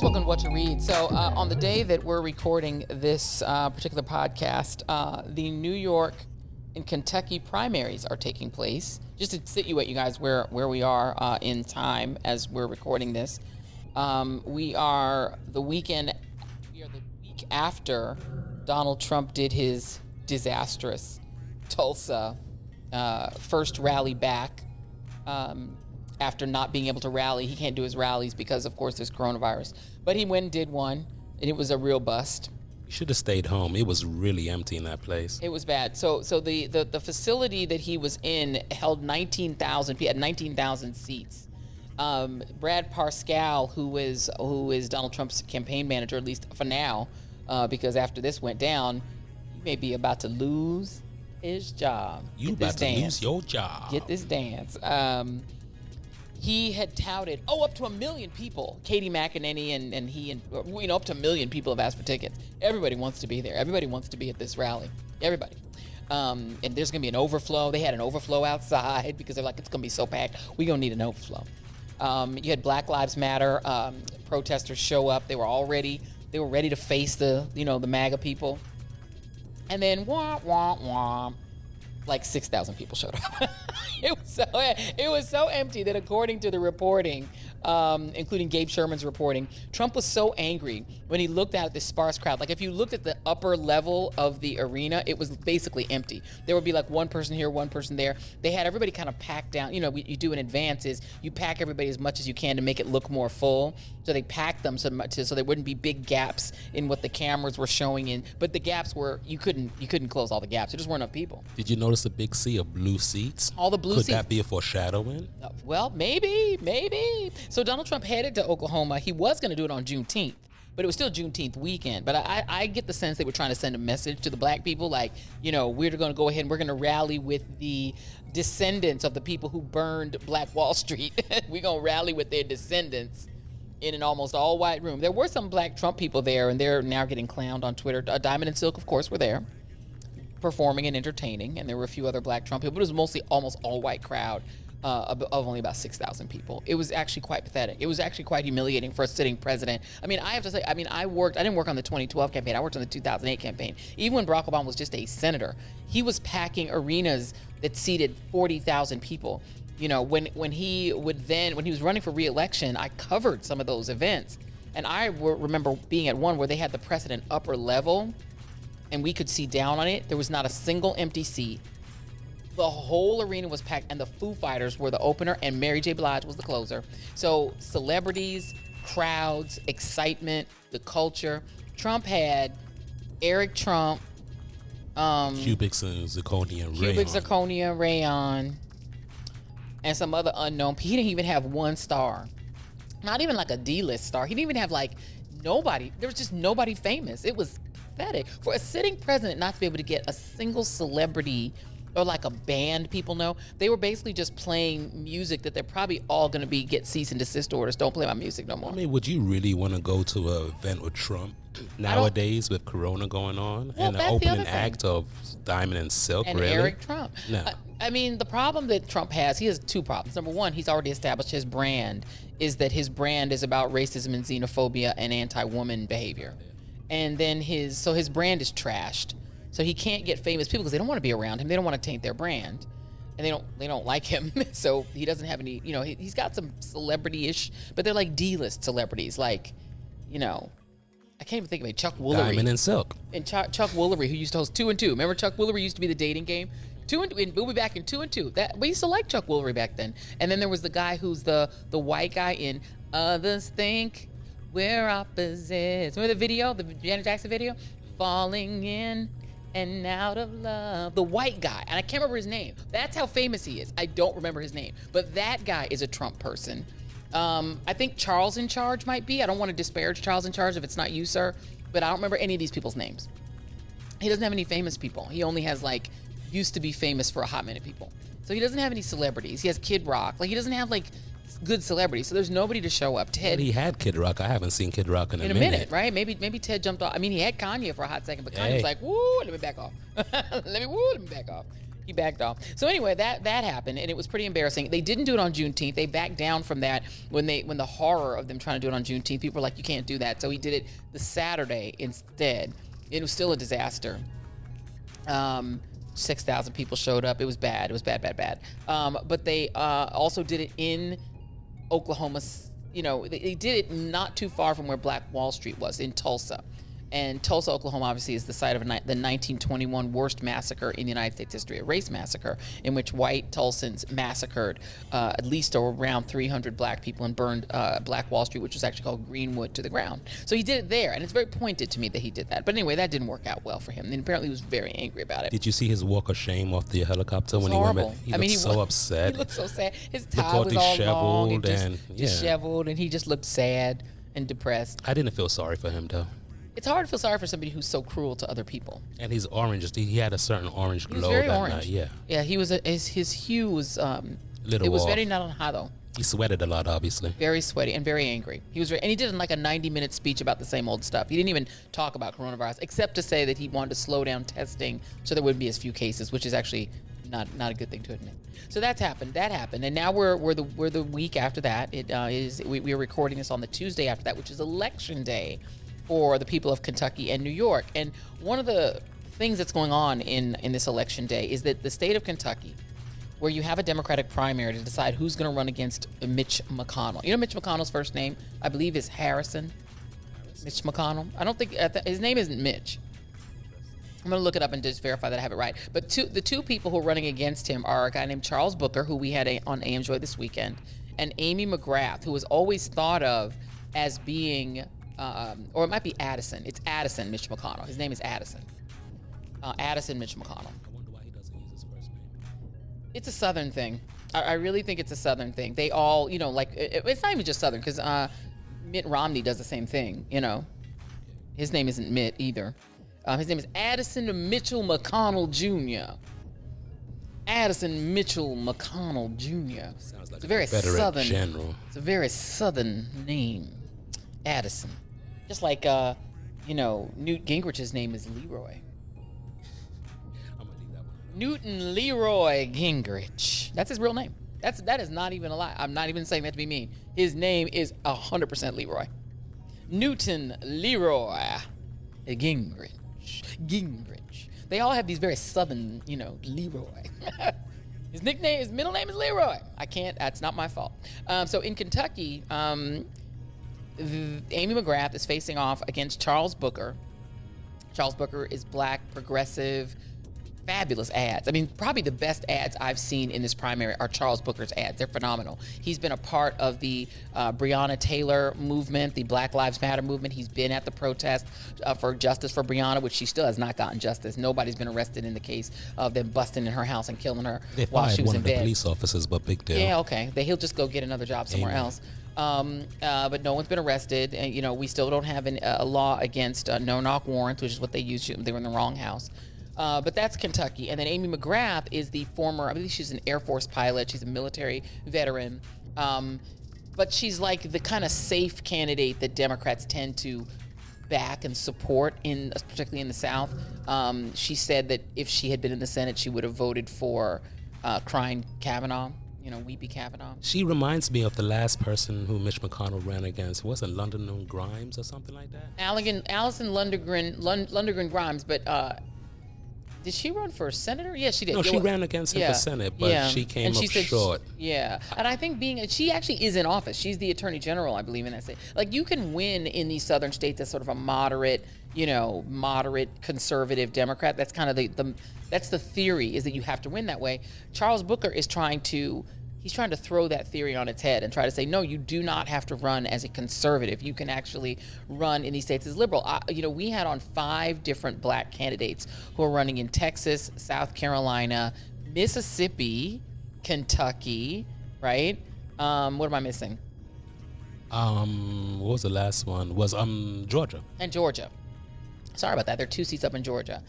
welcome to What to Read. So on the day that we're recording this particular podcast, the New York and Kentucky primaries are taking place. Just to situate you guys where we are in time as we're recording this. We are the week after Donald Trump did his disastrous Tulsa first rally back. After not being able to rally. He can't do his rallies because, of course, there's coronavirus. But he went and did one, and it was a real bust. You should have stayed home. It was really empty in that place. It was bad. So the facility that he was in held 19,000. He had 19,000 seats. Brad Parscale, who is Donald Trump's campaign manager, at least for now, because after this went down, he may be about to lose his job. You about to lose your job. Get this dance. He had touted, up to 1 million people. Katie McEnany and he and up to 1 million people have asked for tickets. Everybody wants to be there. Everybody wants to be at this rally. Everybody. And there's going to be an overflow. They had an overflow outside because they're like, it's going to be so packed. We're going to need an overflow. You had Black Lives Matter protesters show up. They were ready to face the MAGA people. And then like 6,000 people showed up. It was so empty that, according to the reporting, including Gabe Sherman's reporting, Trump was so angry when he looked at this sparse crowd. Like, if you looked at the upper level of the arena, it was basically empty. There would be like one person here, one person there. They had everybody kind of packed down. What you do in advance is you pack everybody as much as you can to make it look more full. So they packed them so there wouldn't be big gaps in what the cameras were showing in. But the gaps were, you couldn't close all the gaps. There just weren't enough people. Did you notice a big sea of blue seats? All the blue seats. Could that be a foreshadowing? Well, maybe. So Donald Trump headed to Oklahoma. He was going to do it on Juneteenth, but it was still Juneteenth weekend. But I get the sense they were trying to send a message to the black people, like, we're going to go ahead and we're going to rally with the descendants of the people who burned Black Wall Street. We're going to rally with their descendants in an almost all-white room. There were some black Trump people there, and they're now getting clowned on Twitter. Diamond and Silk, of course, were there, performing and entertaining, and there were a few other black Trump people, but it was mostly almost all-white crowd of only about 6,000 people. It was actually quite pathetic. It was actually quite humiliating for a sitting president. I have to say, I didn't work on the 2012 campaign. I worked on the 2008 campaign. Even when Barack Obama was just a senator, he was packing arenas that seated 40,000 people. When he was running for re-election, I covered some of those events, and I remember being at one where they had the precedent upper level, and we could see down on it. There was not a single empty seat. The whole arena was packed, and the Foo Fighters were the opener, and Mary J. Blige was the closer. So celebrities, crowds, excitement, the culture. Trump had Eric Trump, Cubic Zirconia Rayon, and some other unknown. He didn't even have one star. Not even like a D-list star. He didn't even have nobody. There was just nobody famous. It was pathetic for a sitting president not to be able to get a single celebrity or like a band people know. They were basically just playing music that they're probably all going to get cease and desist orders. Don't play my music no more. Would you really want to go to an event with Trump nowadays with Corona going on and an opening act of Diamond and Silk? And really? Eric Trump. No. The problem that Trump has, he has two problems. Number one, he's already established his brand is about racism and xenophobia and anti-woman behavior. And then his brand is trashed. So he can't get famous people because they don't want to be around him. They don't want to taint their brand, and they don't like him. So he doesn't have any. He's got some celebrity-ish, but they're like D-list celebrities. Like, I can't even think of it. Chuck Woolery, Diamond and Silk, and Chuck Woolery, who used to host 2 and 2. Remember, Chuck Woolery used to be the dating game. 2 and 2. We'll be back in 2 and 2. That we used to like Chuck Woolery back then. And then there was the guy who's the white guy in Others Think We're Opposites. Remember the video, the Janet Jackson video, Falling In and Out of Love. The white guy, and I can't remember his name. That's how famous he is. I don't remember his name, but that guy is a Trump person. I think Charles in Charge might be. I don't want to disparage Charles in Charge if it's not you, sir, but I don't remember any of these people's names. He doesn't have any famous people. He only has used to be famous for a hot minute people. So he doesn't have any celebrities. He has Kid Rock. He doesn't have good celebrities. So there's nobody to show up. Ted. But he had Kid Rock. I haven't seen Kid Rock in a minute, right? Maybe Ted jumped off. He had Kanye for a hot second, but Kanye was like, "Woo, let me back off. Let me back off." He backed off. So anyway, that happened, and it was pretty embarrassing. They didn't do it on Juneteenth. They backed down from that when the horror of them trying to do it on Juneteenth. People were like, you can't do that. So he did it the Saturday instead. It was still a disaster. 6,000 people showed up. It was bad. It was bad. But they also did it in Oklahoma. They did it not too far from where Black Wall Street was, in Tulsa. And Tulsa, Oklahoma, obviously, is the site of the 1921 worst massacre in the United States history, a race massacre in which white Tulsans massacred at least around 300 black people and burned Black Wall Street, which was actually called Greenwood, to the ground. So he did it there, and it's very pointed to me that he did that. But anyway, that didn't work out well for him, and apparently he was very angry about it. Did you see his walk of shame off the helicopter when horrible. He went back? He looked so upset. He looked so sad. His tie was all long and disheveled, and he just looked sad and depressed. I didn't feel sorry for him, though. It's hard to feel sorry for somebody who's so cruel to other people. And he's orange. He had a certain orange glow. He was very that orange. Night. Yeah. Yeah, he was. His hue was. Little it was off. very naranja. He sweated a lot, obviously. Very sweaty and very angry. He was, and he did like a 90-minute speech about the same old stuff. He didn't even talk about coronavirus, except to say that he wanted to slow down testing so there wouldn't be as few cases, which is actually not a good thing to admit. So that's happened. That happened, and now we're the week after that. It is we are recording this on the Tuesday after that, which is Election Day for the people of Kentucky and New York. And one of the things that's going on in this election day is that the state of Kentucky, where you have a Democratic primary to decide who's going to run against Mitch McConnell. You know Mitch McConnell's first name, I believe, is Harrison. Mitch McConnell. I don't think his name isn't Mitch. I'm going to look it up and just verify that I have it right. But the two people who are running against him are a guy named Charles Booker, who we had on AM Joy this weekend, and Amy McGrath, who was always thought of as being... or it might be Addison. It's Addison Mitch McConnell. His name is Addison. Addison Mitch McConnell. I wonder why he doesn't use his first name. It's a Southern thing. I really think it's a Southern thing. They all, it's not even just Southern, because Mitt Romney does the same thing, His name isn't Mitt either. His name is Addison Mitchell McConnell Jr. Addison Mitchell McConnell Jr. Sounds like it's a very Southern general. It's a very Southern name. Addison. Just like, Newt Gingrich's name is Leroy. I'm gonna leave that one. Newton Leroy Gingrich. That's his real name. That is not even a lie. I'm not even saying that to be mean. His name is 100% Leroy. Newton Leroy Gingrich. They all have these very Southern, Leroy. His middle name is Leroy. That's not my fault. So in Kentucky, Amy McGrath is facing off against Charles Booker. Charles Booker is black, progressive, fabulous ads. I mean, probably the best ads I've seen in this primary are Charles Booker's ads. They're phenomenal. He's been a part of the Breonna Taylor movement, the Black Lives Matter movement. He's been at the protest for justice for Breonna, which she still has not gotten justice. Nobody's been arrested in the case of them busting in her house and killing her while she was in bed. One of the police officers, but big deal. Yeah, okay. He'll just go get another job somewhere else. But no one's been arrested, and we still don't have a law against no-knock warrants, which is what they used. They were in the wrong house. But that's Kentucky. And then Amy McGrath is the former, I believe she's an Air Force pilot. She's a military veteran. But she's like the kind of safe candidate that Democrats tend to back and support, particularly in the South. She said that if she had been in the Senate, she would have voted for crying Kavanaugh. Weepy Kavanaugh. She reminds me of the last person who Mitch McConnell ran against. Was it London Grimes or something like that? Allison Lundgren Grimes, but did she run for senator? Yeah, she did. No, she ran against him for Senate, but she came up short. Yeah, and I think she actually is in office. She's the attorney general, I believe, in that state. Like, you can win in these southern states as sort of a moderate conservative Democrat. That's kind of that's the theory, is that you have to win that way. Charles Booker is trying to throw that theory on its head and try to say, no, you do not have to run as a conservative. You can actually run in these states as liberal. We had on 5 different black candidates who are running in Texas, South Carolina, Mississippi, Kentucky, right? What am I missing? What was the last one? Was Georgia. And Georgia. Sorry about that. There are 2 seats up in Georgia.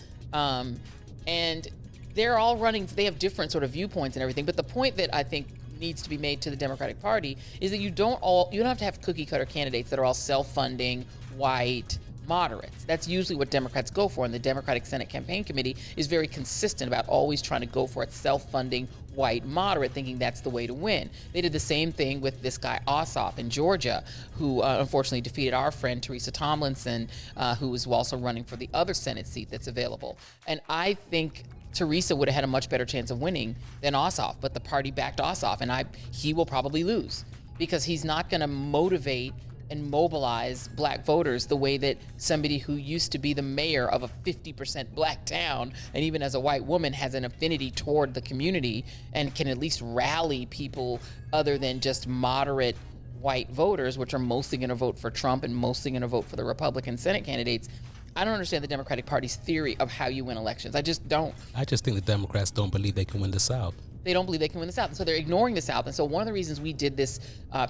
And they're all running, they have different sort of viewpoints and everything. But the point that I think needs to be made to the Democratic Party is that you don't have to have cookie cutter candidates that are all self-funding, white, moderates. That's usually what Democrats go for, and the Democratic Senate Campaign Committee is very consistent about always trying to go for a self-funding white moderate, thinking that's the way to win. They did the same thing with this guy Ossoff in Georgia, who unfortunately defeated our friend Teresa Tomlinson, who is also running for the other Senate seat that's available. And I think Teresa would have had a much better chance of winning than Ossoff, but the party backed Ossoff, and he will probably lose because he's not going to motivate and mobilize black voters the way that somebody who used to be the mayor of a 50% black town, and even as a white woman has an affinity toward the community and can at least rally people other than just moderate white voters, which are mostly going to vote for Trump and mostly going to vote for the Republican Senate candidates. I don't understand the Democratic Party's theory of how you win elections. I just don't. I just think the Democrats don't believe they can win the South. They don't believe they can win the South. And so they're ignoring the South. And so one of the reasons we did this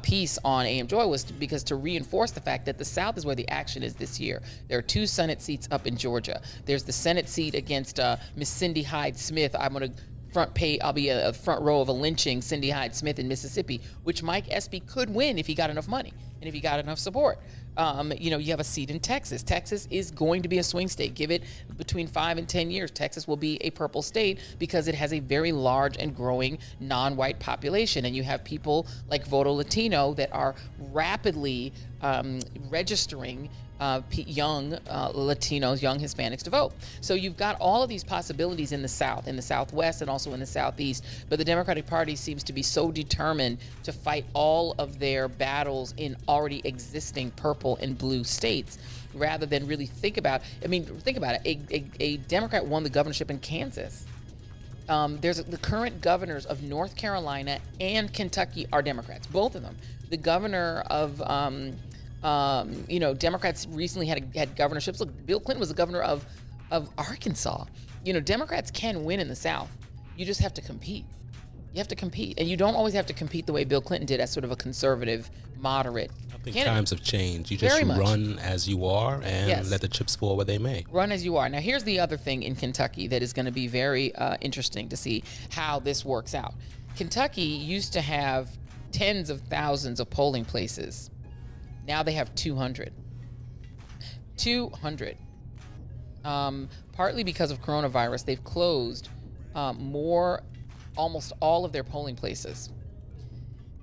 piece on AM Joy was because to reinforce the fact that the South is where the action is this year. There are 2 Senate seats up in Georgia. There's the Senate seat against Miss Cindy Hyde Smith. I'll be a front row of a lynching Cindy Hyde Smith in Mississippi, which Mike Espy could win if he got enough money and if he got enough support. You have a seat in Texas. Texas is going to be a swing state. Give it between 5 and 10 years. Texas will be a purple state because it has a very large and growing non-white population. And you have people like Voto Latino that are rapidly registering young Latinos, young Hispanics to vote. So you've got all of these possibilities in the South, in the Southwest, and also in the Southeast. But the Democratic Party seems to be so determined to fight all of their battles in already existing purple and blue states rather than really think about it. A Democrat won the governorship in Kansas. There's the current governors of North Carolina and Kentucky are Democrats, both of them. The governor of Democrats recently had governorships. Look, Bill Clinton was the governor of Arkansas. Democrats can win in the South. You just have to compete. You have to compete. And you don't always have to compete the way Bill Clinton did as sort of a conservative, moderate candidate. Times have changed. You just run as you are and let the chips fall where they may. Run as you are. Now, here's the other thing in Kentucky that is going to be very interesting to see how this works out. Kentucky used to have tens of thousands of polling places. Now they have 200. 200. Partly because of coronavirus, they've closed almost all of their polling places.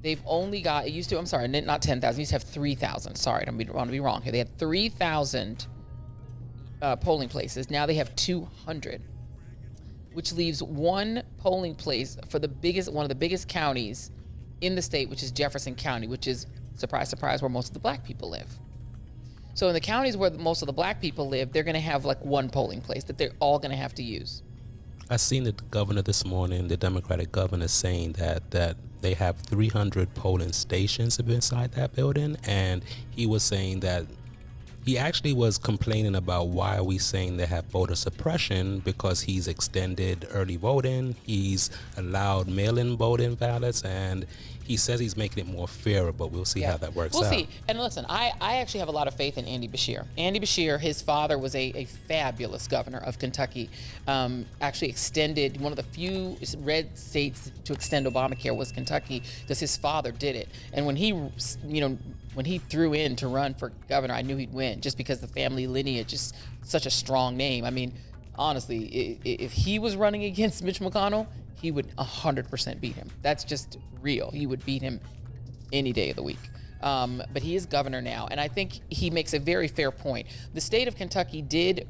They've only got, not 10,000, used to have 3,000. Sorry, I don't want to be wrong here. They had 3,000 polling places. Now they have 200, which leaves one polling place for one of the biggest counties in the state, which is Jefferson County, which is, surprise, surprise, where most of the black people live. So in the counties where most of the black people live, they're going to have like one polling place that they're all going to have to use. I seen the governor this morning, the Democratic governor, saying that they have 300 polling stations inside that building, and he was saying that he actually was complaining about why are we saying they have voter suppression, because he's extended early voting, he's allowed mail-in voting ballots, and he says he's making it more fair, but we'll see how that works out. We'll see. And listen, I actually have a lot of faith in Andy Beshear. Andy Beshear, his father was a fabulous governor of Kentucky. Actually extended, one of the few red states to extend Obamacare was Kentucky, because his father did it. And when he threw in to run for governor, I knew he'd win, just because the family lineage is such a strong name. I mean, honestly, if he was running against Mitch McConnell, he would 100% beat him. That's just real. He would beat him any day of the week. But he is governor now, and I think he makes a very fair point. The state of Kentucky did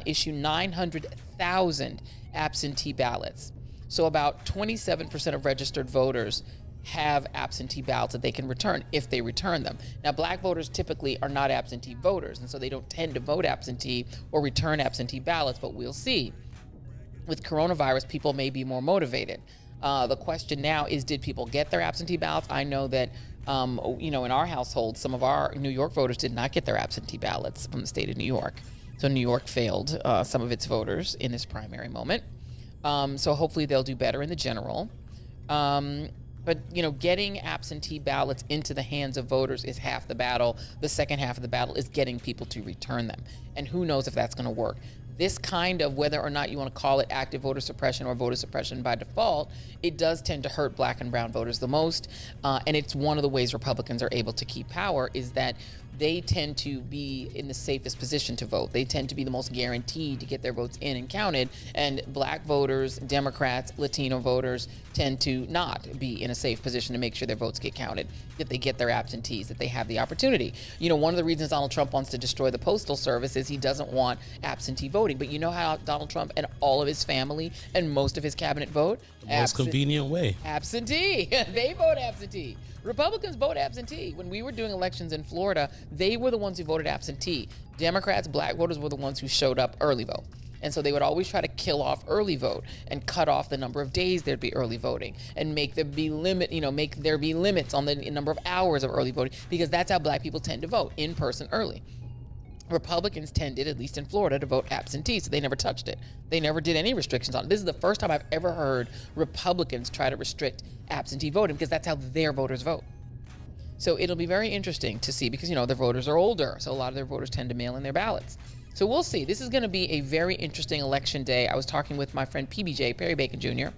issue 900,000 absentee ballots. So about 27% of registered voters have absentee ballots that they can return if they return them. Now, black voters typically are not absentee voters, and so they don't tend to vote absentee or return absentee ballots, but we'll see. With coronavirus, people may be more motivated. The question now is, did people get their absentee ballots? I know that, in our household, some of our New York voters did not get their absentee ballots from the state of New York. So New York failed some of its voters in this primary moment. So hopefully they'll do better in the general. But, getting absentee ballots into the hands of voters is half the battle. The second half of the battle is getting people to return them. And who knows if that's going to work. this kind of, whether or not you want to call it active voter suppression or voter suppression by default, it does tend to hurt black and brown voters the most. And it's one of the ways Republicans are able to keep power, is that they tend to be in the safest position to vote. They tend to be the most guaranteed to get their votes in and counted. And black voters, Democrats, Latino voters tend to not be in a safe position to make sure their votes get counted, that they get their absentees, that they have the opportunity. You know, one of the reasons Donald Trump wants to destroy the Postal Service is he doesn't want absentee voting. But you know how Donald Trump and all of his family and most of his cabinet vote? The most convenient way. Absentee. They vote absentee. Republicans vote absentee. When we were doing elections in Florida, they were the ones who voted absentee. Democrats, black voters were the ones who showed up early vote. And so they would always try to kill off early vote and cut off the number of days there'd be early voting and make there be limits on the number of hours of early voting, because that's how black people tend to vote, in person early. Republicans tended, at least in Florida, to vote absentee, so they never touched it. They never did any restrictions on it. This is the first time I've ever heard Republicans try to restrict absentee voting, because that's how their voters vote. So it'll be very interesting to see, because, you know, their voters are older, so a lot of their voters tend to mail in their ballots. So we'll see. This is going to be a very interesting election day. I was talking with my friend PBJ, Perry Bacon Jr.,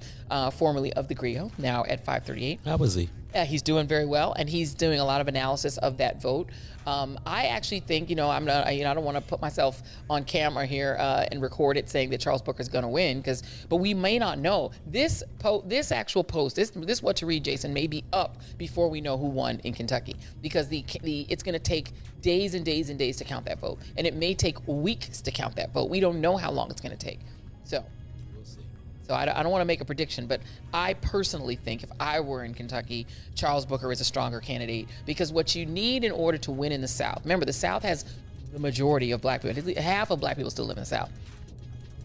formerly of the Grio, now at 538. How was he? He's doing very well, and he's doing a lot of analysis of that vote. I actually think, I don't want to put myself on camera here and record it saying that Charles Booker is going to win, but we may not know. This actual post, this what to read, Jason, may be up before we know who won in Kentucky, because it's going to take days and days and days to count that vote, and it may take weeks to count that vote. We don't know how long it's going to take. So I don't want to make a prediction, but I personally think if I were in Kentucky, Charles Booker is a stronger candidate, because what you need in order to win in the South, remember, the South has the majority of black people. Half of black people still live in the South.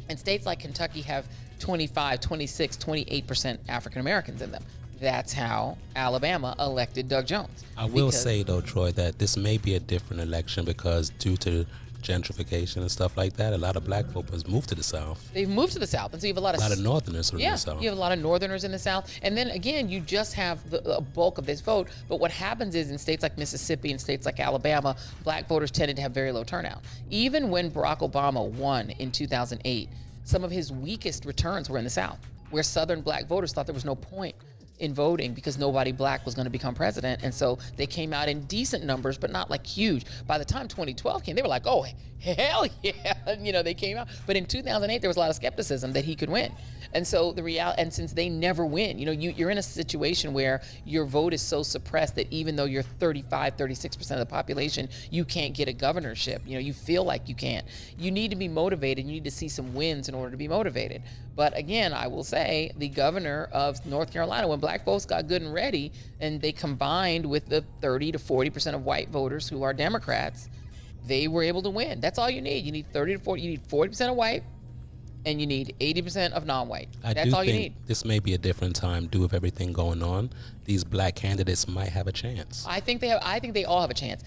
And states like Kentucky have 25, 26, 28% African Americans in them. That's how Alabama elected Doug Jones. I will say, though, Troy, that this may be a different election, because due to gentrification and stuff like that, a lot of black folks moved to the South. They've moved to the South, and so you have a lot of Northerners in the South. You have a lot of Northerners in the South, and then again, you just have a bulk of this vote. But what happens is, in states like Mississippi and states like Alabama, black voters tended to have very low turnout. Even when Barack Obama won in 2008, some of his weakest returns were in the South, where Southern black voters thought there was no point in voting because nobody black was going to become president. And so they came out in decent numbers, but not like huge. By the time 2012 came, they were like, oh, hell yeah. They came out. But in 2008, there was a lot of skepticism that he could win. And so and since they never win, you're in a situation where your vote is so suppressed that even though you're 35, 36% of the population, you can't get a governorship. You feel like you can't. You need to be motivated. You need to see some wins in order to be motivated. But again, I will say the governor of North Carolina, when black folks got good and ready and they combined with the 30 to 40% of white voters who are Democrats, they were able to win. That's all you need. You need 30 to 40, you need 40% of white, and you need 80% of non-white. That's all you need. This may be a different time due with everything going on. These black candidates might have a chance. I think they all have a chance.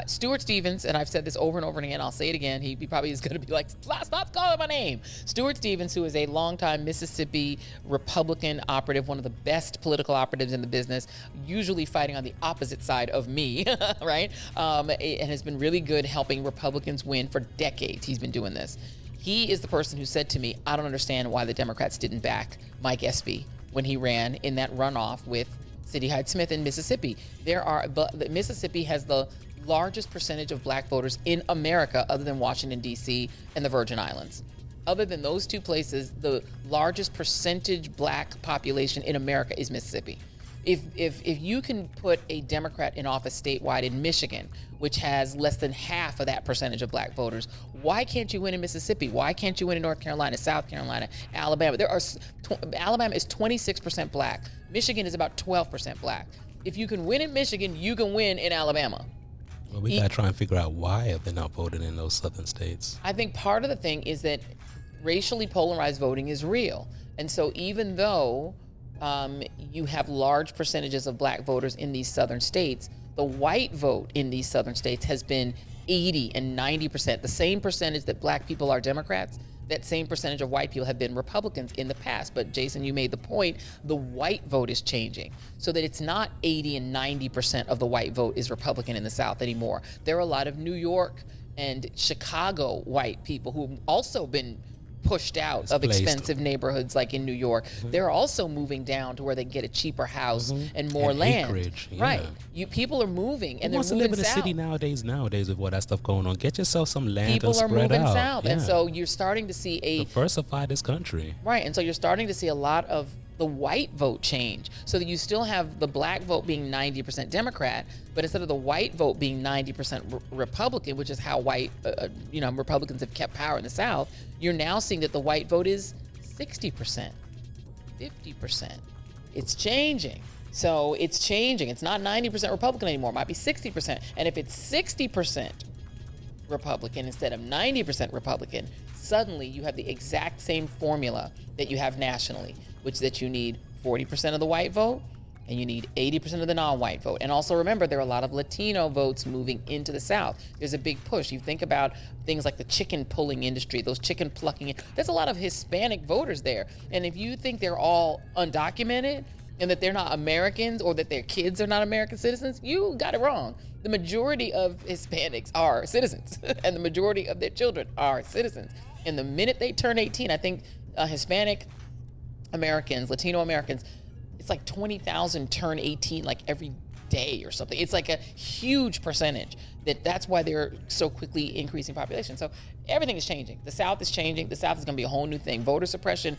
Stuart Stevens, and I've said this over and over again, I'll say it again, he probably is going to be like, stop calling my name. Stuart Stevens, who is a longtime Mississippi Republican operative, one of the best political operatives in the business, usually fighting on the opposite side of me, right? And has been really good helping Republicans win for decades. He's been doing this. He is the person who said to me, I don't understand why the Democrats didn't back Mike Espy when he ran in that runoff with Sidney Hyde-Smith in Mississippi. Mississippi has the largest percentage of black voters in America, other than Washington, D.C. and the Virgin Islands. Other than those two places, the largest percentage black population in America is Mississippi. If you can put a Democrat in office statewide in Michigan, which has less than half of that percentage of black voters, why can't you win in Mississippi? Why can't you win in North Carolina, South Carolina, Alabama? Alabama is 26% black. Michigan is about 12% black. If you can win in Michigan, you can win in Alabama. Well, we got to try and figure out why they're not voting in those southern states. I think part of the thing is that racially polarized voting is real. And so even though you have large percentages of black voters in these southern states, the white vote in these southern states has been 80 and 90%. The same percentage that black people are Democrats, that same percentage of white people have been Republicans in the past. But Jason, you made the point, the white vote is changing so that it's not 80 and 90% of the white vote is Republican in the South anymore. There are a lot of New York and Chicago white people who've also been pushed out of Displaced. expensive neighborhoods like in New York. They're also moving down to where they can get a cheaper house and more And land. acreage, yeah. Right. People are moving, and Who wants they're to live moving in a south. city nowadays with all that stuff going on? Get yourself some land People and are spread moving out. south, and Yeah. so you're starting to see Diversify this country. right, and so you're starting to see a lot of the white vote change, so that you still have the black vote being 90% Democrat, but instead of the white vote being 90% Republican, which is how white Republicans have kept power in the South, you're now seeing that the white vote is 60%, 50%. It's changing. So it's changing. It's not 90% Republican anymore. It might be 60%. And if it's 60% Republican instead of 90% Republican, suddenly you have the exact same formula that you have nationally, which is that you need 40% of the white vote and you need 80% of the non-white vote. And also remember, there are a lot of Latino votes moving into the South. There's a big push. You think about things like the chicken pulling industry, those chicken plucking. There's a lot of Hispanic voters there. And if you think they're all undocumented and that they're not Americans or that their kids are not American citizens, you got it wrong. The majority of Hispanics are citizens and the majority of their children are citizens. And the minute they turn 18, I think Hispanic Americans, Latino Americans, it's like 20,000 turn 18 like every day or something. It's like a huge percentage. That's why they're so quickly increasing population. So everything is changing. The South is changing. The South is going to be a whole new thing. Voter suppression,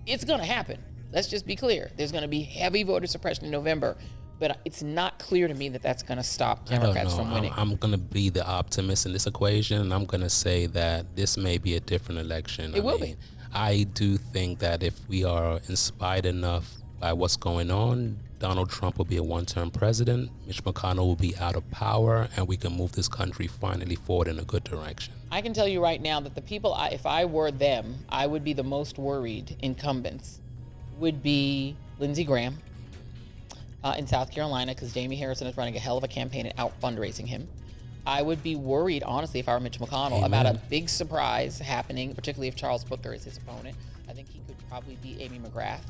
it's going to happen. Let's just be clear. There's going to be heavy voter suppression in November, but it's not clear to me that that's going to stop Democrats from winning. I'm going to be the optimist in this equation, and I'm going to say that this may be a different election. It will be. I do think that if we are inspired enough by what's going on, Donald Trump will be a one-term president, Mitch McConnell will be out of power, and we can move this country finally forward in a good direction. I can tell you right now that the people, if I were them, I would be the most worried incumbents would be Lindsey Graham in South Carolina, because Jamie Harrison is running a hell of a campaign and out fundraising him. I would be worried, honestly, if I were Mitch McConnell, about a big surprise happening, particularly if Charles Booker is his opponent. I think he could probably beat Amy McGrath.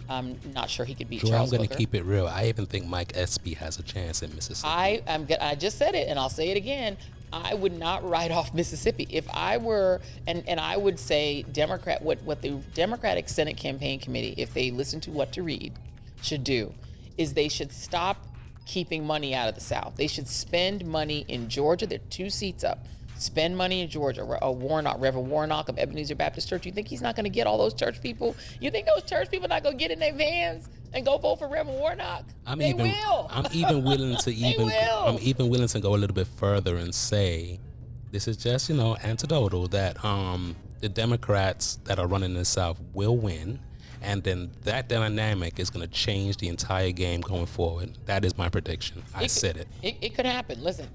I'm not sure he could beat Charles Booker. I'm going to keep it real. I even think Mike Espy has a chance in Mississippi. I just said it, and I'll say it again. I would not write off Mississippi. If I were, and I would say what the Democratic Senate Campaign Committee, if they listen to what to read, should do, is they should stop keeping money out of the South. They should spend money in Georgia. There are 2 seats up. Spend money in Georgia. Reverend Warnock of Ebenezer Baptist Church. You think he's not going to get all those church people? You think those church people not going to get in their vans and go vote for Reverend Warnock? They will. I'm even willing to go a little bit further and say, this is just anecdotal, that the Democrats that are running in the South will win. And then that dynamic is going to change the entire game going forward. That is my prediction. I said it. It could happen. Listen,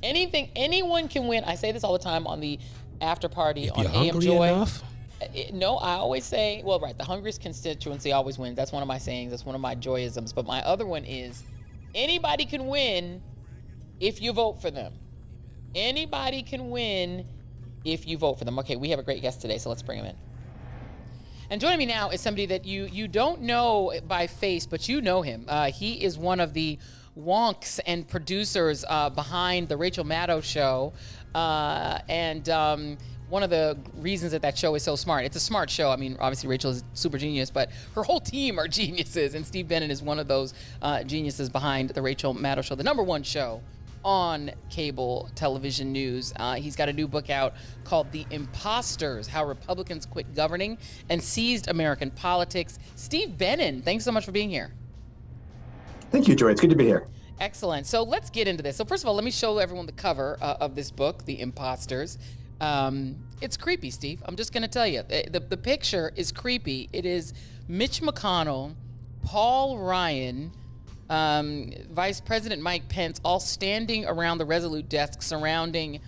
anyone can win. I say this all the time on the after party If on you're AM hungry Joy. enough, No, I always say, well, right, the hungriest constituency always wins. That's one of my sayings. That's one of my joyisms. But my other one is, anybody can win if you vote for them. Anybody can win if you vote for them. Okay, we have a great guest today, so let's bring him in. And joining me now is somebody that you don't know by face, but you know him. He is one of the wonks and producers behind the Rachel Maddow show. And one of the reasons that show is so smart, it's a smart show. I mean, obviously Rachel is super genius, but her whole team are geniuses. And Steve Benen is one of those geniuses behind the Rachel Maddow show, the #1 show on cable television news. He's got a new book out called The Impostors, How Republicans Quit Governing and Seized American Politics. Steve Benen, thanks so much for being here. Thank you, Joy. It's good to be here. Excellent. So let's get into this. So first of all, let me show everyone the cover of this book, The Impostors. It's creepy, Steve. I'm just going to tell you. The picture is creepy. It is Mitch McConnell, Paul Ryan, Vice President Mike Pence, all standing around the Resolute desk surrounding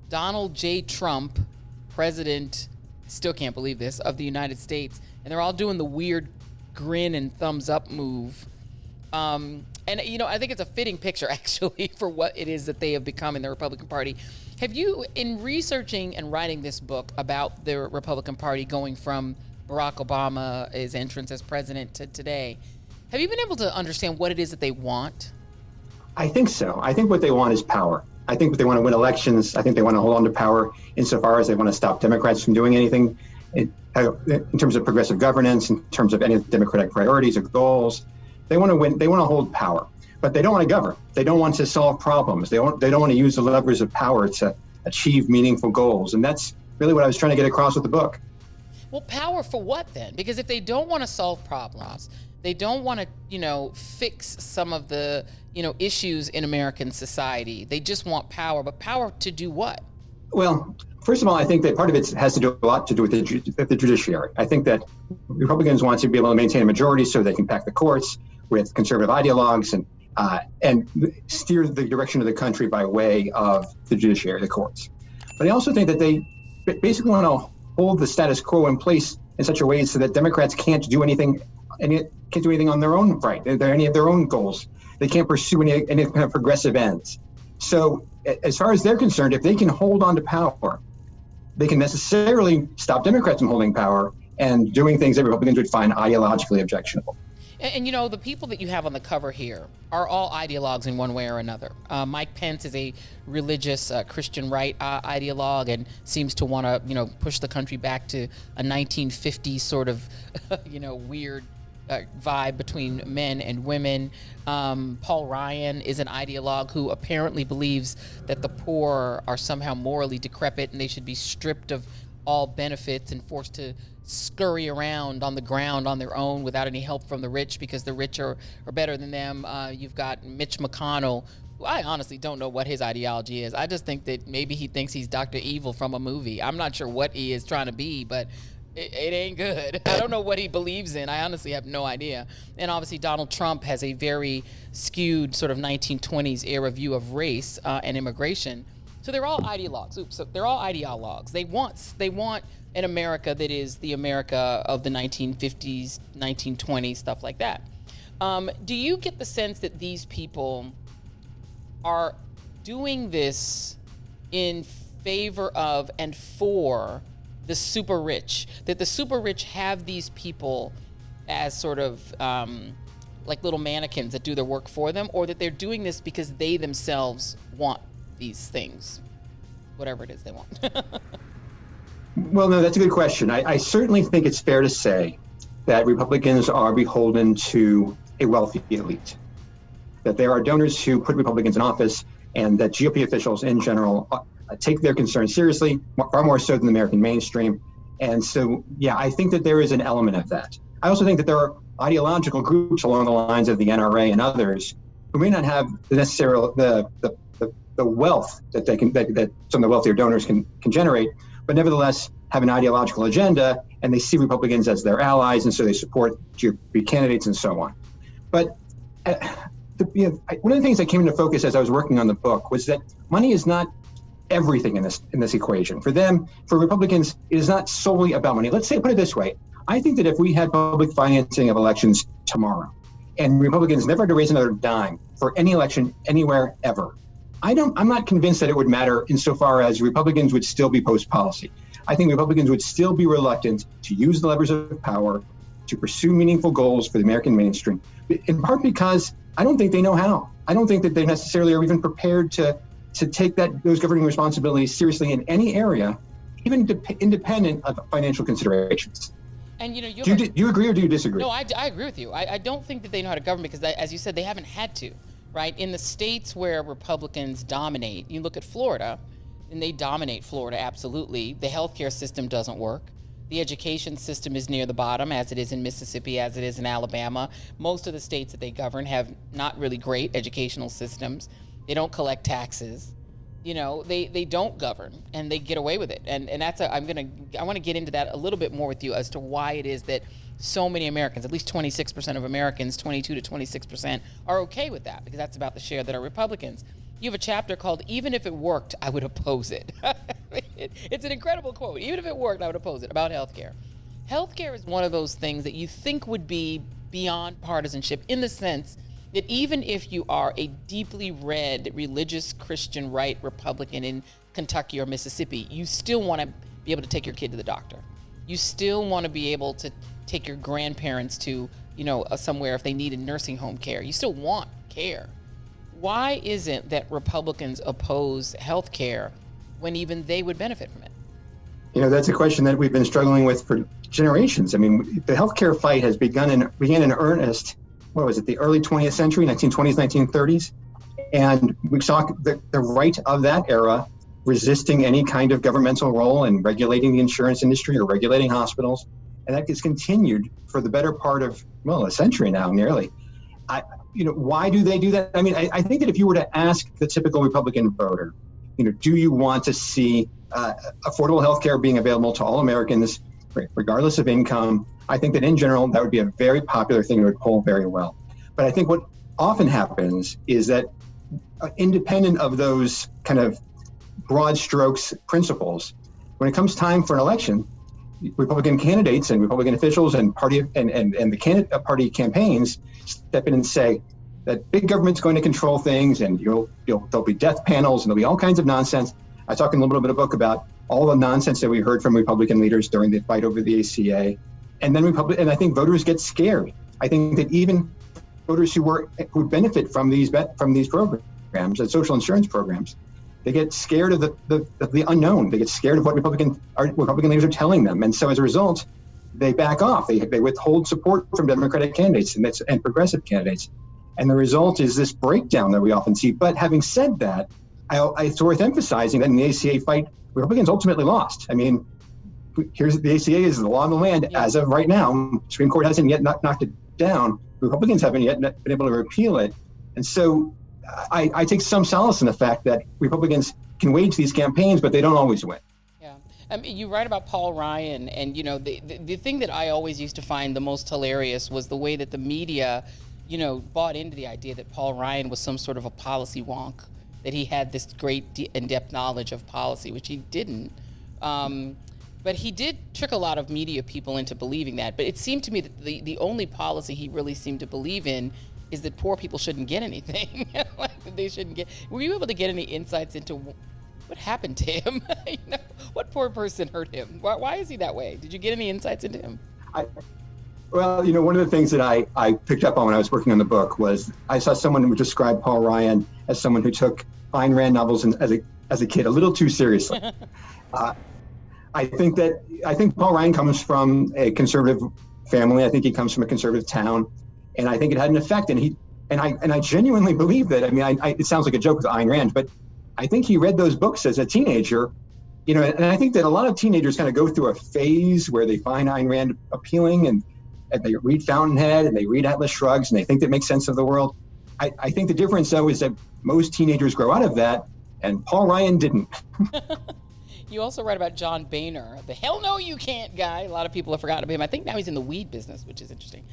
Donald J. Trump, President, still can't believe this, of the United States. And they're all doing the weird grin and thumbs up move. And, I think it's a fitting picture, actually, for what it is that they have become in the Republican Party. Have you, in researching and writing this book about the Republican Party going from Barack Obama's entrance as president to today, have you been able to understand what it is that they want? I think so. I think what they want is power. I think that they want to win elections. I think they want to hold on to power insofar as they want to stop Democrats from doing anything in terms of progressive governance, in terms of any democratic priorities or goals. They want to win. They want to hold power, but they don't want to govern. They don't want to solve problems. They don't want to use the levers of power to achieve meaningful goals. And that's really what I was trying to get across with the book. Well, power for what then? Because if they don't want to solve problems, they don't want to, fix some of the, issues in American society. They just want power, but power to do what? Well, first of all, I think that part of it has to do a lot to do with the judiciary. I think that Republicans want to be able to maintain a majority so they can pack the courts with conservative ideologues and steer the direction of the country by way of the judiciary, the courts. But I also think that they basically want to hold the status quo in place in such a way so that Democrats can't do anything on their own right. Any of their own goals. They can't pursue any kind of progressive ends. So as far as they're concerned, if they can hold on to power, they can necessarily stop Democrats from holding power and doing things that Republicans would find ideologically objectionable. And the people that you have on the cover here are all ideologues in one way or another. Mike Pence is a religious Christian right ideologue and seems to want to, push the country back to a 1950s sort of, weird vibe between men and women. Paul Ryan is an ideologue who apparently believes that the poor are somehow morally decrepit and they should be stripped of all benefits and forced to scurry around on the ground on their own without any help from the rich because the rich are better than them. You've got Mitch McConnell, who I honestly don't know what his ideology is. I just think that maybe he thinks he's Dr. Evil from a movie. I'm not sure what he is trying to be, but it ain't good. I don't know what he believes in. I honestly have no idea. And obviously Donald Trump has a very skewed sort of 1920s era view of race and immigration. So they're all ideologues. So they're all ideologues. They want an America that is the America of the 1950s, 1920s, stuff like that. Do you get the sense that these people are doing this in favor of and for the super rich? That the super rich have these people as sort of like little mannequins that do their work for them, or that they're doing this because they themselves want these things, whatever it is they want? Well, no, that's a good question. I certainly think it's fair to say that Republicans are beholden to a wealthy elite, that there are donors who put Republicans in office, and that GOP officials in general take their concerns seriously, far more so than the American mainstream. And so, yeah, I think that there is an element of that. I also think that there are ideological groups along the lines of the NRA and others who may not have the necessary the wealth that that some of the wealthier donors can generate, but nevertheless have an ideological agenda, and they see Republicans as their allies, and so they support GOP candidates and so on. But one of the things that came into focus as I was working on the book was that money is not everything in this equation. For them, for Republicans, it is not solely about money. Let's say, put it this way: I think that if we had public financing of elections tomorrow, and Republicans never had to raise another dime for any election anywhere ever, I'm not convinced that it would matter insofar as Republicans would still be post-policy. I think Republicans would still be reluctant to use the levers of power to pursue meaningful goals for the American mainstream, in part because I don't think they know how. I don't think that they necessarily are even prepared to take those governing responsibilities seriously in any area, even independent of financial considerations. And do you agree or do you disagree? No, I agree with you. I don't think that they know how to govern because, as you said, they haven't had to. Right? In the states where Republicans dominate, you look at Florida, and they dominate Florida, absolutely. The healthcare system doesn't work. The education system is near the bottom, as it is in Mississippi, as it is in Alabama. Most of the states that they govern have not really great educational systems. They don't collect taxes. They don't govern, and they get away with it. And that's I want to get into that a little bit more with you as to why it is that so many Americans, at least 26% of Americans, 22 to 26%, are okay with that, because that's about the share that are Republicans. You have a chapter called "Even If It Worked, I Would Oppose It." It's an incredible quote. Even if it worked, I would oppose it, about healthcare. Healthcare is one of those things that you think would be beyond partisanship, in the sense that even if you are a deeply red, religious, Christian right Republican in Kentucky or Mississippi, you still want to be able to take your kid to the doctor. You still want to be able to take your grandparents to, somewhere if they needed nursing home care. You still want care. Why isn't that Republicans oppose health care when even they would benefit from it? That's a question that we've been struggling with for generations. I mean, the healthcare fight has began in earnest, what was it, the early 20th century, 1920s, 1930s? And we saw the right of that era resisting any kind of governmental role in regulating the insurance industry or regulating hospitals. And that has continued for the better part of, a century now, nearly. Why do they do that? I mean, I think that if you were to ask the typical Republican voter, do you want to see affordable health care being available to all Americans, regardless of income? I think that in general, that would be a very popular thing that would poll very well. But I think what often happens is that independent of those kind of broad strokes principles, when it comes time for an election, Republican candidates and Republican officials and party and the candidate party campaigns step in and say that big government's going to control things, and there'll be death panels and there'll be all kinds of nonsense. I talk in a little bit of a book about all the nonsense that we heard from Republican leaders during the fight over the ACA, and then I think voters get scared. I think that even voters who benefit from these programs and social insurance programs, they get scared of the unknown. They get scared of what Republican leaders are telling them, and so as a result, they back off. They withhold support from Democratic candidates and progressive candidates, and the result is this breakdown that we often see. But having said that, it's worth emphasizing that in the ACA fight, Republicans ultimately lost. I mean, the ACA is the law of the land as of right now. Supreme Court hasn't yet knocked it down. Republicans haven't yet been able to repeal it, and so I take some solace in the fact that Republicans can wage these campaigns, but they don't always win. Yeah. I mean, you write about Paul Ryan, and the thing that I always used to find the most hilarious was the way that the media, bought into the idea that Paul Ryan was some sort of a policy wonk, that he had this great in-depth knowledge of policy, which he didn't. But he did trick a lot of media people into believing that. But it seemed to me that the only policy he really seemed to believe in is that poor people shouldn't get anything. They shouldn't get. Were you able to get any insights into what happened to him? What poor person hurt him? Why is he that way? Did you get any insights into him? One of the things that I picked up on when I was working on the book was I saw someone who would describe Paul Ryan as someone who took Ayn Rand novels as a kid a little too seriously. I think Paul Ryan comes from a conservative family. I think he comes from a conservative town, and I think it had an effect. And I genuinely believe that. I mean, it sounds like a joke with Ayn Rand, but I think he read those books as a teenager. And I think that a lot of teenagers kind of go through a phase where they find Ayn Rand appealing, and they read Fountainhead and they read Atlas Shrugged, and they think that makes sense of the world. I think the difference, though, is that most teenagers grow out of that, and Paul Ryan didn't. You also write about John Boehner, the hell no you can't guy. A lot of people have forgotten about him. I think now he's in the weed business, which is interesting.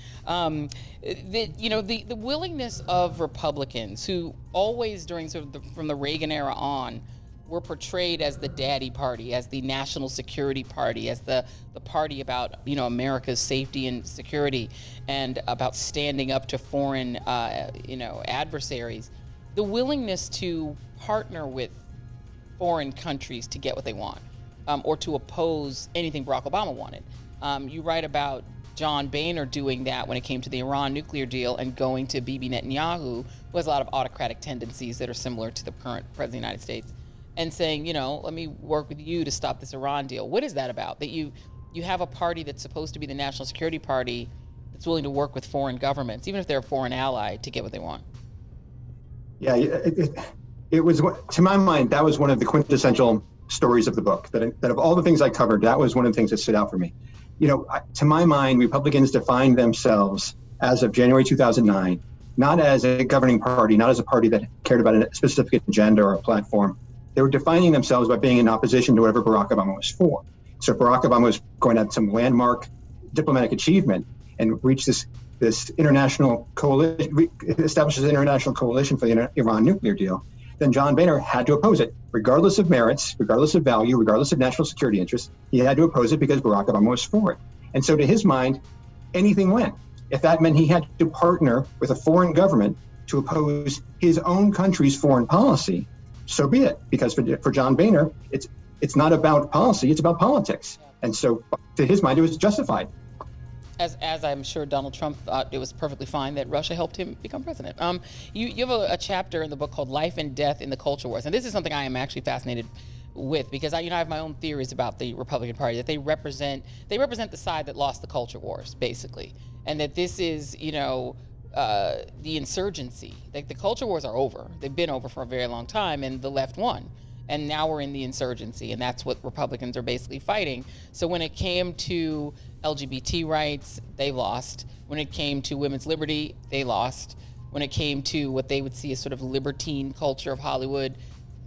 The willingness of Republicans, who always during from the Reagan era on were portrayed as the daddy party, as the national security party, as the party about America's safety and security, and about standing up to foreign adversaries. The willingness to partner with foreign countries to get what they want, or to oppose anything Barack Obama wanted. You write about John Boehner doing that when it came to the Iran nuclear deal and going to Bibi Netanyahu, who has a lot of autocratic tendencies that are similar to the current president of the United States, and saying, let me work with you to stop this Iran deal. What is that about? That you have a party that's supposed to be the national security party that's willing to work with foreign governments, even if they're a foreign ally, to get what they want. Yeah, it was, to my mind, that was one of the quintessential stories of the book. That of all the things I covered, that was one of the things that stood out for me. To my mind, Republicans defined themselves as of January 2009, not as a governing party, not as a party that cared about a specific agenda or a platform. They were defining themselves by being in opposition to whatever Barack Obama was for. So if Barack Obama was going to have some landmark diplomatic achievement and reach this international coalition, establishes an international coalition for the Iran nuclear deal, then John Boehner had to oppose it, regardless of merits, regardless of value, regardless of national security interests. He had to oppose it because Barack Obama was for it. And so to his mind, anything went. If that meant he had to partner with a foreign government to oppose his own country's foreign policy, so be it. Because for John Boehner, it's not about policy, it's about politics. And so to his mind, it was justified. As I'm sure Donald Trump thought it was perfectly fine that Russia helped him become president. You have a chapter in the book called Life and Death in the Culture Wars. And this is something I am actually fascinated with, because I have my own theories about the Republican Party, that they represent the side that lost the culture wars, basically. And that this is, the insurgency. Like, the culture wars are over. They've been over for a very long time, and the left won. And now we're in the insurgency, and that's what Republicans are basically fighting. So when it came to LGBT rights, they lost. When it came to women's liberty, they lost. When it came to what they would see as sort of libertine culture of Hollywood,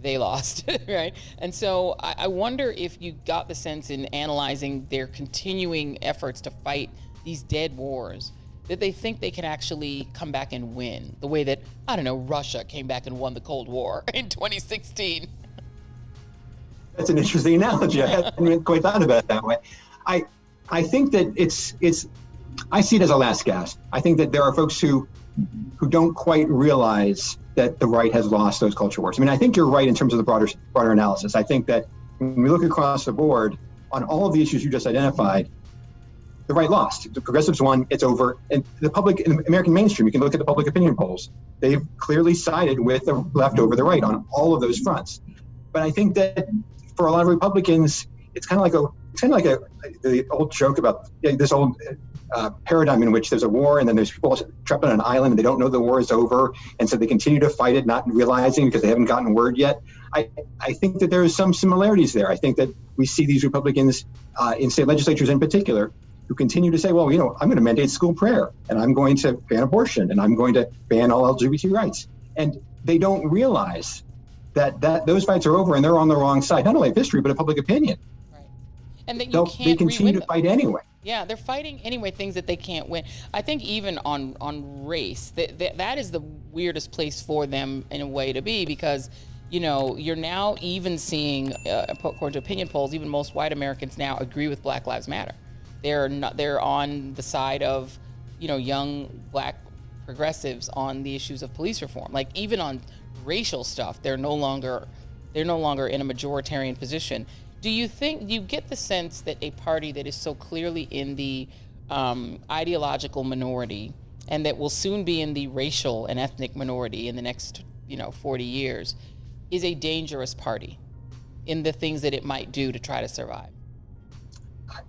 they lost, right? And so I wonder if you got the sense in analyzing their continuing efforts to fight these dead wars, that they think they can actually come back and win the way that, I don't know, Russia came back and won the Cold War in 2016. That's an interesting analogy. I hadn't quite thought about it that way. I think that I see it as a last gasp. I think that there are folks who don't quite realize that the right has lost those culture wars. I mean, I think you're right in terms of the broader analysis. I think that when we look across the board on all of the issues you just identified, the right lost. The progressives won. It's over. And the public, in the American mainstream, you can look at the public opinion polls. They've clearly sided with the left over the right on all of those fronts. But I think that for a lot of Republicans, it's kind of like the old joke about this old paradigm in which there's a war and then there's people trapped on an island and they don't know the war is over, and so they continue to fight it, not realizing because they haven't gotten word yet. I think that there is some similarities there. I think that we see these Republicans in state legislatures in particular who continue to say, well, I'm going to mandate school prayer, and I'm going to ban abortion, and I'm going to ban all LGBT rights. And they don't realize that those fights are over and they're on the wrong side, not only of history, but of public opinion. Right. And that they continue to fight anyway. Yeah, they're fighting anyway, things that they can't win. I think even on race, that is the weirdest place for them in a way to be, because, you're now even seeing, according to opinion polls, even most white Americans now agree with Black Lives Matter. They're on the side of, young Black progressives on the issues of police reform. Like, even on racial stuff, they're no longer in a majoritarian position. Do you get the sense that a party that is so clearly in the ideological minority, and that will soon be in the racial and ethnic minority in the next 40 years, is a dangerous party in the things that it might do to try to survive?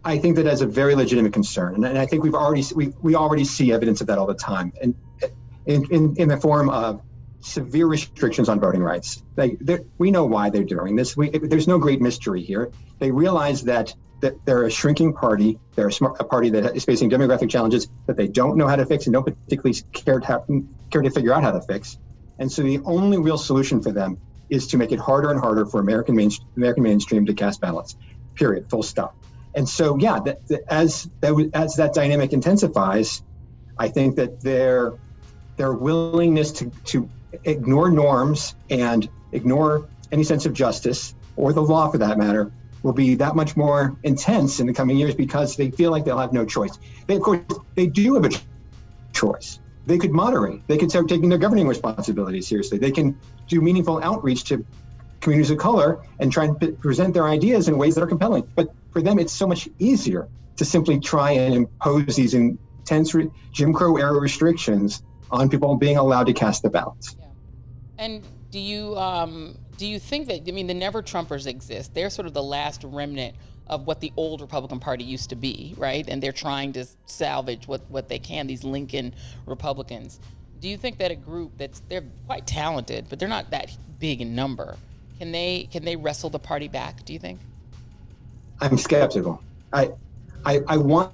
I think that that's a very legitimate concern, and I think we already see evidence of that all the time, and in the form of severe restrictions on voting rights. We know why they're doing this. There's no great mystery here. They realize that they're a shrinking party. They're a party that is facing demographic challenges that they don't know how to fix and don't particularly care to figure out how to fix. And so the only real solution for them is to make it harder and harder for American mainstream to cast ballots. Period. Full stop. And so, yeah, as that dynamic intensifies, I think that their willingness to ignore norms and ignore any sense of justice, or the law for that matter, will be that much more intense in the coming years, because they feel like they'll have no choice. Of course, they do have a choice. They could moderate. They could start taking their governing responsibilities seriously. They can do meaningful outreach to communities of color and try and present their ideas in ways that are compelling. But for them, it's so much easier to simply try and impose these intense Jim Crow era restrictions on people being allowed to cast the ballots. Yeah. And do you think that, the Never Trumpers exist? They're sort of the last remnant of what the old Republican Party used to be, right? And they're trying to salvage what they can, these Lincoln Republicans. Do you think that a group they're quite talented, but they're not that big in number, can they wrestle the party back, do you think? I'm skeptical. I want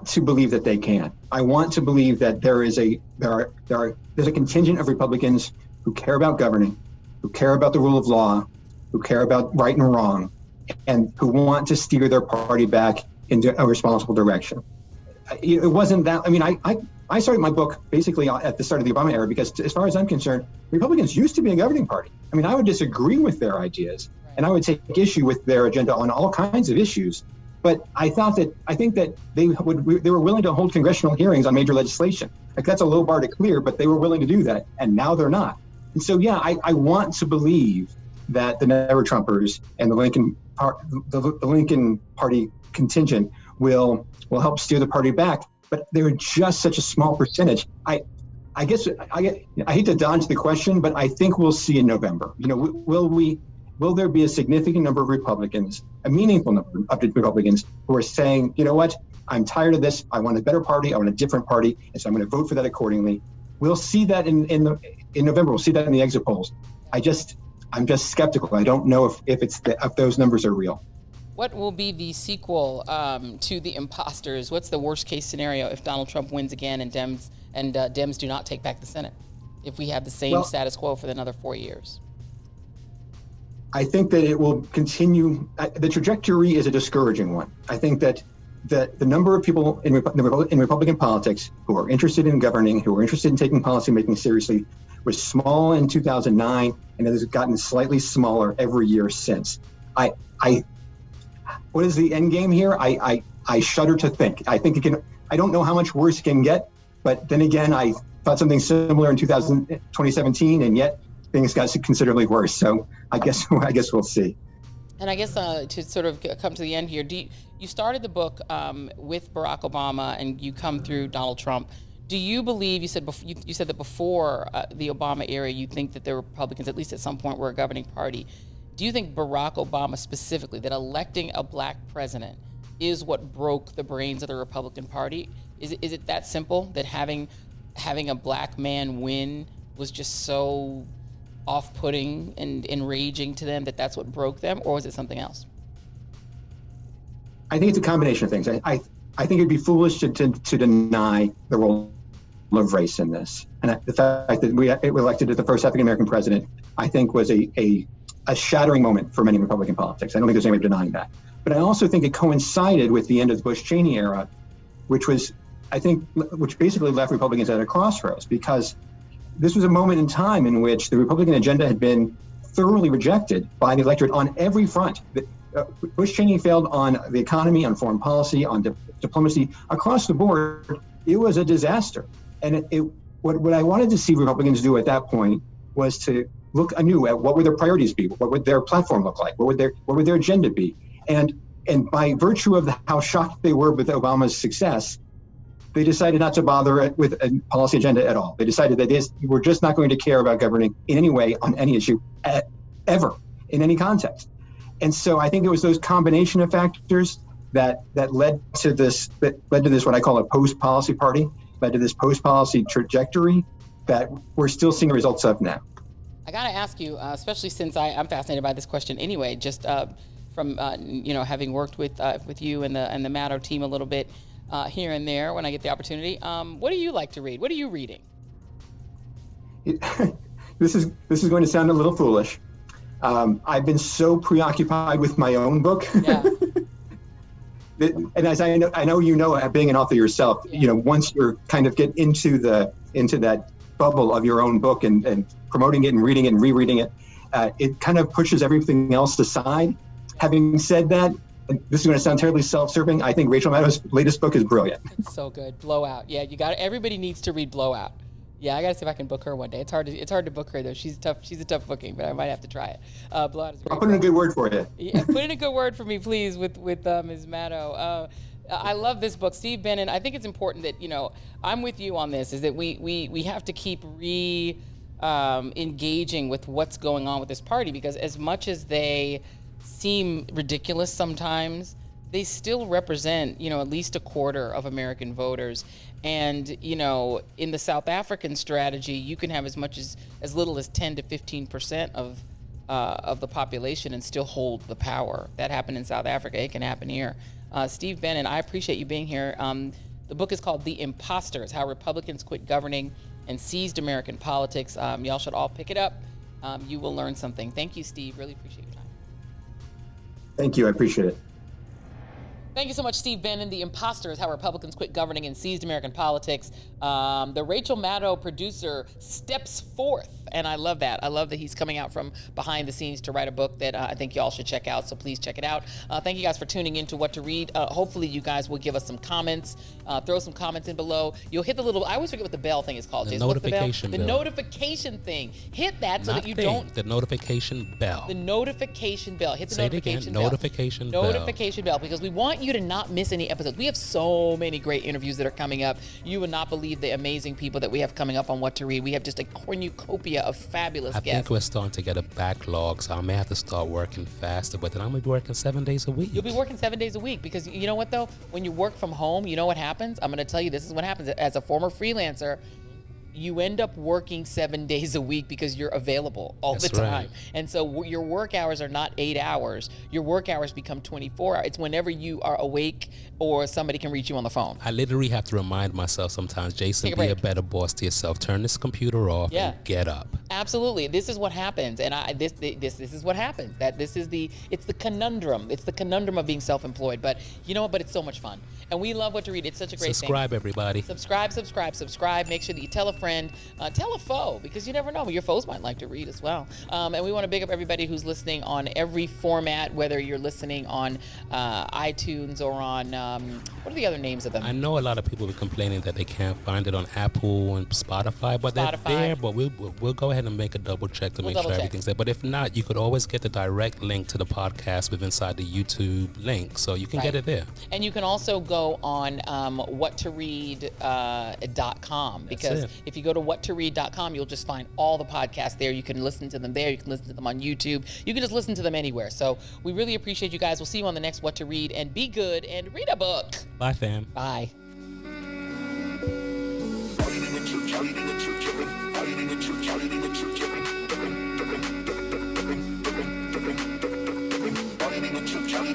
to believe that they can. I want to believe that there's a contingent of Republicans who care about governing, who care about the rule of law, who care about right and wrong, and who want to steer their party back into a responsible direction. It wasn't that. I started my book basically at the start of the Obama era, because as far as I'm concerned, Republicans used to be a governing party. I would disagree with their ideas, and I would take issue with their agenda on all kinds of issues. But I think that they were willing to hold congressional hearings on major legislation. Like, that's a low bar to clear, but they were willing to do that, and now they're not. And so, yeah, I want to believe that the Never Trumpers and the Lincoln Party contingent will help steer the party back. but they're just such a small percentage. I guess I hate to dodge the question, but I think we'll see in November. Will there be a significant number of Republicans, a meaningful number of Republicans who are saying, you know what, I'm tired of this. I want a better party. I want a different party, and so I'm going to vote for that accordingly. We'll see that in November. We'll see that in the exit polls. I'm just skeptical. I don't know if those numbers are real. What will be the sequel to the Impostors? What's the worst case scenario if Donald Trump wins again and Dems do not take back the Senate? If we have the same status quo for another 4 years? I think that it will continue. The trajectory is a discouraging one. I think that the number of people in Republican politics who are interested in governing, who are interested in taking policymaking seriously, was small in 2009, and it has gotten slightly smaller every year since. What is the end game here? I shudder to think. I think it can. I don't know how much worse it can get, but then again, I thought something similar in 2017, and yet things got considerably worse. So I guess we'll see. And I guess to sort of come to the end here, you started the book with Barack Obama, and you come through Donald Trump. Do you believe, you said that before the Obama era, you think that the Republicans, at least at some point, were a governing party. Do you think Barack Obama specifically, that electing a black president is what broke the brains of the Republican Party? Is it that simple, that having a black man win was just so off-putting and enraging to them that's what broke them, or was it something else? I think it's a combination of things. I think it'd be foolish to deny the role of race in this. And the fact that we elected the first African-American president, I think was a shattering moment for many Republican politics. I don't think there's any way of denying that. But I also think it coincided with the end of the Bush-Cheney era, which basically left Republicans at a crossroads, because this was a moment in time in which the Republican agenda had been thoroughly rejected by the electorate on every front. Bush-Cheney failed on the economy, on foreign policy, on diplomacy. Across the board, it was a disaster. And what I wanted to see Republicans do at that point was to look anew at what would their priorities be, what would their platform look like, what would their agenda be, and by virtue of how shocked they were with Obama's success, they decided not to bother with a policy agenda at all. They decided that they were just not going to care about governing in any way on any issue ever in any context. And so I think it was those combination of factors that led to this what I call a post-policy party, led to this post-policy trajectory that we're still seeing the results of now. I got to ask you, especially since I'm fascinated by this question anyway, just from having worked with you and the Maddow team a little bit here and there when I get the opportunity. What do you like to read? What are you reading? This is going to sound a little foolish. I've been so preoccupied with my own book. Yeah. And as I know, being an author yourself, once you're kind of get into that bubble of your own book and promoting it and reading it and rereading it, it kind of pushes everything else aside. Having said that, and this is going to sound terribly self-serving, I think Rachel Maddow's latest book is brilliant. It's so good. Blowout. Yeah, everybody needs to read Blowout. Yeah, I got to see if I can book her one day. It's hard to book her though. She's tough. She's a tough booking, but I might have to try it. Blowout is great. I'll put in a good word for you. Yeah, put in a good word for me, please, with Ms. Maddow. I love this book, Steve Benen. I think it's important that I'm with you on this. Is that we have to keep engaging with what's going on with this party, because as much as they seem ridiculous sometimes, they still represent at least a quarter of American voters. And in the South African strategy, you can have as little as 10 to 15% of the population and still hold the power. That happened in South Africa. It can happen here. Steve Benen, I appreciate you being here. The book is called The Impostors: How Republicans Quit Governing and Seized American Politics. Y'all should all pick it up. You will learn something. Thank you, Steve. Really appreciate your time. Thank you. I appreciate it. Thank you so much, Steve Benen. The Impostors: How Republicans Quit Governing and Seized American Politics. The Rachel Maddow producer steps forth And I love that. I love that he's coming out from behind the scenes to write a book that I think y'all should check out. So please check it out. Thank you guys for tuning in to What to Read. Hopefully you guys will give us some comments. Throw some comments in below. You'll hit the little, I always forget what the bell thing is called. The Jason. notification What's the bell. The notification thing. Hit that so Not that you thing, don't. The notification bell. The notification bell. Hit the Say it notification again. bell. Notification bell. Notification bell, because we want you to not miss any episodes. We have so many great interviews that are coming up. You would not believe the amazing people that we have coming up on What to Read. We have just a cornucopia of fabulous I guests. think we're starting to get a backlog, so I may have to start working faster, but then I'm going to be working 7 days a week. You'll be working 7 days a week, because you know what, though? When you work from home, you know what happens? I'm going to tell you, this is what happens. As a former freelancer, you end up working 7 days a week because you're available all That's the time. right. And so your work hours are not 8 hours. Your work hours become 24 hours. It's whenever you are awake or somebody can reach you on the phone. I literally have to remind myself sometimes, Jason, Take a be a break. better boss to yourself. Turn this computer off Yeah. and get up. Absolutely. This is what happens. And this is what happens. It's the conundrum. It's the conundrum of being self-employed. But you know what? But it's so much fun. And we love What to Read. It's such a great thing. Subscribe, everybody. Subscribe. Make sure that you tell a friend, tell a foe, because you never know. Your foes might like to read as well. And we want to big up everybody who's listening on every format, whether you're listening on iTunes or on, what are the other names of them? I know a lot of people are complaining that they can't find it on Apple and Spotify, but they're there. But we'll go ahead and make a double check to make sure everything's there. But if not, you could always get the direct link to the podcast with inside the YouTube link, so you can get it there. And you can also go on whattoread.com, because if you go to whattoread.com, you'll just find all the podcasts there. You can listen to them there. You can listen to them on YouTube. You can just listen to them anywhere. So we really appreciate you guys. We'll see you on the next What to Read, and be good and read a book. Bye, fam. Bye. Charlie,